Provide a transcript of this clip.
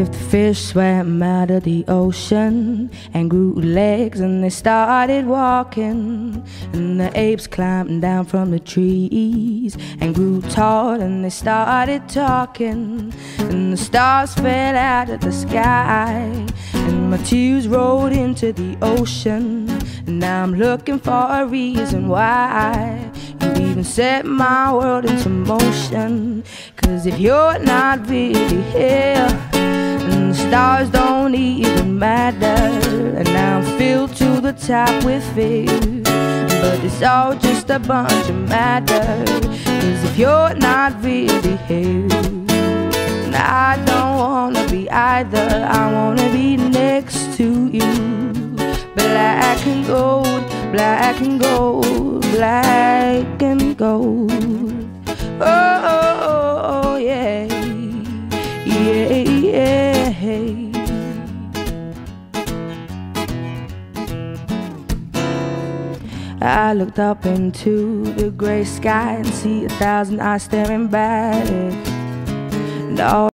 if the fish swam out of the ocean and grew legs and they started walking, and the apes climbed down from the trees and grew tall and they started talking, and the stars fell out of the sky and my tears rolled into the ocean, and now I'm looking for a reason why you even set my world into motion. 'Cause if you're not really here, and the stars don't even matter, and now I'm filled to the top with fear, but it's all just a bunch of matter. 'Cause if you're not really here, and I don't wanna be either, I wanna be next to you. Black and gold, black and gold, black and gold. Oh, oh, oh, oh yeah, yeah, yeah. I looked up into the gray sky and see 1,000 eyes staring back, and all